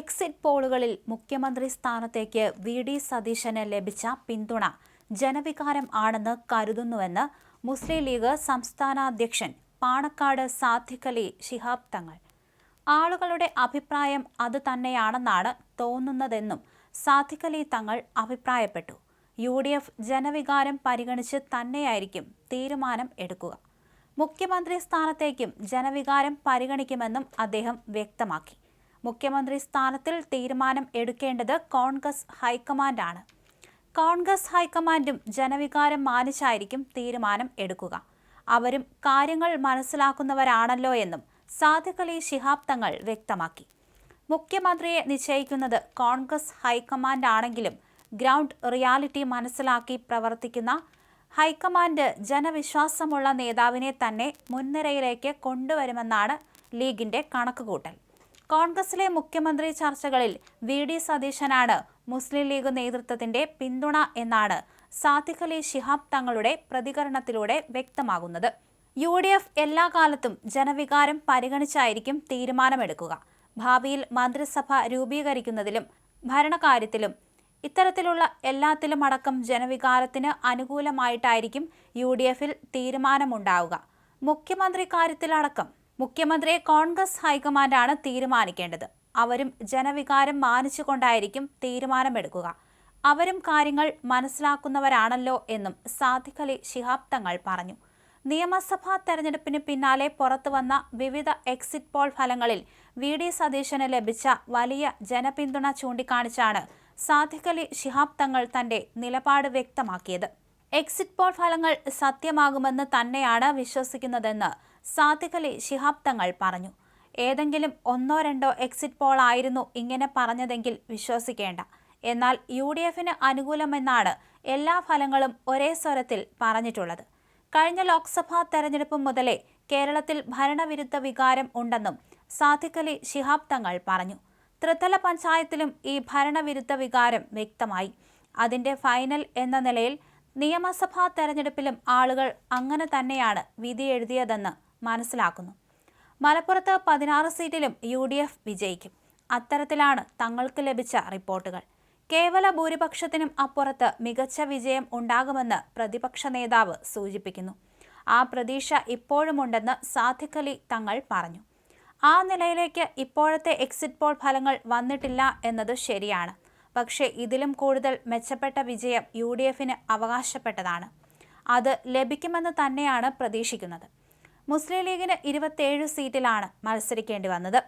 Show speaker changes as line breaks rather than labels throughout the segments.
Exit പോളുകളിൽ മുഖ്യമന്ത്രി സ്ഥാനത്തേക്ക് VD. സതീശന് ലഭിച്ച പിന്തുണ ജനവികാരം ആണെന്ന് കരുതുന്നുവെന്ന് മുസ്ലിം ലീഗ് സംസ്ഥാന അധ്യക്ഷൻ പാണക്കാട് സാദിഖ് അലി ശിഹാബ് തങ്ങൾ. ആളുകളുടെ അഭിപ്രായം അത് തന്നെയാണെന്നാണ് തോന്നുന്നതെന്നും സാദിഖ് അലി തങ്ങൾ അഭിപ്രായപ്പെട്ടു. യു.ഡി.എഫ് ജനവികാരം പരിഗണിച്ച് തന്നെയായിരിക്കും തീരുമാനം എടുക്കുക. മുഖ്യമന്ത്രി സ്ഥാനത്തേക്കും ജനവികാരം പരിഗണിക്കുമെന്നും അദ്ദേഹം വ്യക്തമാക്കി. മുഖ്യമന്ത്രി സ്ഥാനത്തിൽ തീരുമാനം എടുക്കേണ്ടത് കോൺഗ്രസ് ഹൈക്കമാൻഡാണ്. കോൺഗ്രസ് ഹൈക്കമാൻഡും ജനവികാരം മാനിച്ചായിരിക്കും തീരുമാനം എടുക്കുക. അവരും കാര്യങ്ങൾ മനസ്സിലാക്കുന്നവരാണല്ലോ എന്നും സാദിഖ് അലി ശിഹാബ് തങ്ങൾ വ്യക്തമാക്കി. മുഖ്യമന്ത്രിയെ നിശ്ചയിക്കുന്നത് കോൺഗ്രസ് ഹൈക്കമാൻഡാണെങ്കിലും ഗ്രൗണ്ട് റിയാലിറ്റി മനസ്സിലാക്കി പ്രവർത്തിക്കുന്ന ഹൈക്കമാൻഡ് ജനവിശ്വാസമുള്ള നേതാവിനെ തന്നെ മുൻനിരയിലേക്ക് കൊണ്ടുവരുമെന്നാണ് ലീഗിന്റെ കണക്കുകൂട്ടൽ. കോൺഗ്രസിലെ മുഖ്യമന്ത്രി ചർച്ചകളിൽ വി.ഡി. സതീശനാണ് മുസ്ലിം ലീഗ് നേതൃത്വത്തിന്റെ പിന്തുണ എന്നാണ് സാദിഖ് അലി ശിഹാബ് തങ്ങളുടെ പ്രതികരണത്തിലൂടെ വ്യക്തമാകുന്നത്. യു.ഡി.എഫ് എല്ലാ കാലത്തും ജനവികാരം പരിഗണിച്ചായിരിക്കും തീരുമാനമെടുക്കുക. ഭാവിയിൽ മന്ത്രിസഭ രൂപീകരിക്കുന്നതിലും ഭരണകാര്യത്തിലും ഇത്തരത്തിലുള്ള എല്ലാത്തിലുമടക്കം ജനവികാരത്തിന് അനുകൂലമായിട്ടായിരിക്കും യു.ഡി.എഫിൽ തീരുമാനമുണ്ടാവുക. മുഖ്യമന്ത്രി കാര്യത്തിലടക്കം മുഖ്യമന്ത്രിയെ കോൺഗ്രസ് ഹൈക്കമാൻഡാണ് തീരുമാനിക്കേണ്ടത്. അവരും ജനവികാരം മാനിച്ചുകൊണ്ടായിരിക്കും തീരുമാനമെടുക്കുക. അവരും കാര്യങ്ങൾ മനസ്സിലാക്കുന്നവരാണല്ലോ എന്നും സാദിഖ് അലി ശിഹാബ് തങ്ങൾ പറഞ്ഞു. നിയമസഭാ തെരഞ്ഞെടുപ്പിന് പിന്നാലെ പുറത്തുവന്ന വിവിധ എക്സിറ്റ് പോൾ ഫലങ്ങളിൽ വി.ഡി. സതീശന് ലഭിച്ച വലിയ ജനപിന്തുണ ചൂണ്ടിക്കാണിച്ചാണ് സാദിഖ് അലി ശിഹാബ് തങ്ങൾ തന്റെ നിലപാട് വ്യക്തമാക്കിയത്. എക്സിറ്റ് പോൾ ഫലങ്ങൾ സത്യമാകുമെന്ന് തന്നെയാണ് വിശ്വസിക്കുന്നതെന്ന് സാദിഖ് അലി ശിഹാബ് തങ്ങൾ പറഞ്ഞു. ഏതെങ്കിലും ഒന്നോ രണ്ടോ എക്സിറ്റ് പോൾ ആയിരുന്നു ഇങ്ങനെ പറഞ്ഞതെങ്കിൽ വിശ്വസിക്കേണ്ട. എന്നാൽ യു.ഡി.എഫിന് അനുകൂലമെന്നാണ് എല്ലാ ഫലങ്ങളും ഒരേ സ്വരത്തിൽ പറഞ്ഞിട്ടുള്ളത്. കഴിഞ്ഞ ലോക്സഭാ തെരഞ്ഞെടുപ്പ് മുതലേ കേരളത്തിൽ ഭരണവിരുദ്ധ വികാരം ഉണ്ടെന്നും സാദിഖ് അലി ശിഹാബ് തങ്ങൾ പറഞ്ഞു. ത്രിതല പഞ്ചായത്തിലും ഈ ഭരണവിരുദ്ധ വികാരം വ്യക്തമായി. അതിന്റെ ഫൈനൽ എന്ന നിലയിൽ നിയമസഭാ തെരഞ്ഞെടുപ്പിലും ആളുകൾ അങ്ങനെ തന്നെയാണ് വിധിയെഴുതിയതെന്ന് മനസ്സിലാക്കുന്നു. മലപ്പുറത്ത് 16 സീറ്റിലും യു.ഡി.എഫ് വിജയിക്കും. അത്തരത്തിലാണ് തങ്ങൾക്ക് ലഭിച്ച റിപ്പോർട്ടുകൾ. കേവല ഭൂരിപക്ഷത്തിനും അപ്പുറത്ത് മികച്ച വിജയം ഉണ്ടാകുമെന്ന് പ്രതിപക്ഷ നേതാവ് സൂചിപ്പിക്കുന്നു. ആ പ്രതീക്ഷ ഇപ്പോഴുമുണ്ടെന്ന് സാദിഖ് അലി തങ്ങൾ പറഞ്ഞു. ആ നിലയിലേക്ക് ഇപ്പോഴത്തെ എക്സിറ്റ് പോൾ ഫലങ്ങൾ വന്നിട്ടില്ല എന്നത് ശരിയാണ്. പക്ഷേ ഇതിലും കൂടുതൽ മെച്ചപ്പെട്ട വിജയം യു.ഡി.എഫിന് അവകാശപ്പെട്ടതാണ്. അത് ലഭിക്കുമെന്ന് തന്നെയാണ് പ്രതീക്ഷിക്കുന്നത്. മുസ്ലിം ലീഗിന് 27 സീറ്റിലാണ് മത്സരിക്കേണ്ടി വന്നത്.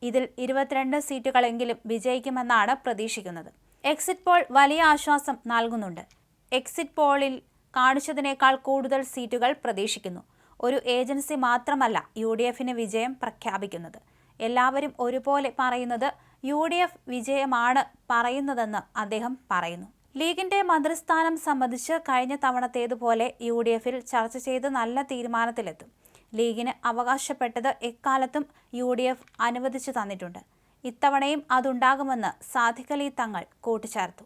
ഇതിൽ 22 സീറ്റുകളെങ്കിലും വിജയിക്കുമെന്നാണ് പ്രതീക്ഷിക്കുന്നത്. എക്സിറ്റ് പോൾ വലിയ ആശ്വാസം നൽകുന്നുണ്ട്. എക്സിറ്റ് പോളിൽ കാണിച്ചതിനേക്കാൾ കൂടുതൽ സീറ്റുകൾ പ്രതീക്ഷിക്കുന്നു. ഒരു ഏജൻസി മാത്രമല്ല യു.ഡി.എഫിന് വിജയം പ്രഖ്യാപിക്കുന്നത്. എല്ലാവരും ഒരുപോലെ പറയുന്നത് യു.ഡി.എഫ് വിജയമാണ് പറയുന്നതെന്ന് അദ്ദേഹം പറയുന്നു. ലീഗിന്റെ മന്ത്രിസ്ഥാനം സംബന്ധിച്ച് കഴിഞ്ഞ തവണത്തേതുപോലെ യു.ഡി.എഫിൽ ചർച്ച ചെയ്ത് നല്ല തീരുമാനത്തിലെത്തും. ലീഗിന് അവകാശപ്പെട്ടത് എക്കാലത്തും യു.ഡി.എഫ് അനുവദിച്ചു തന്നിട്ടുണ്ട്. ഇത്തവണയും അതുണ്ടാകുമെന്ന് സാദിഖ് അലി തങ്ങൾ കൂട്ടിച്ചേർത്തു.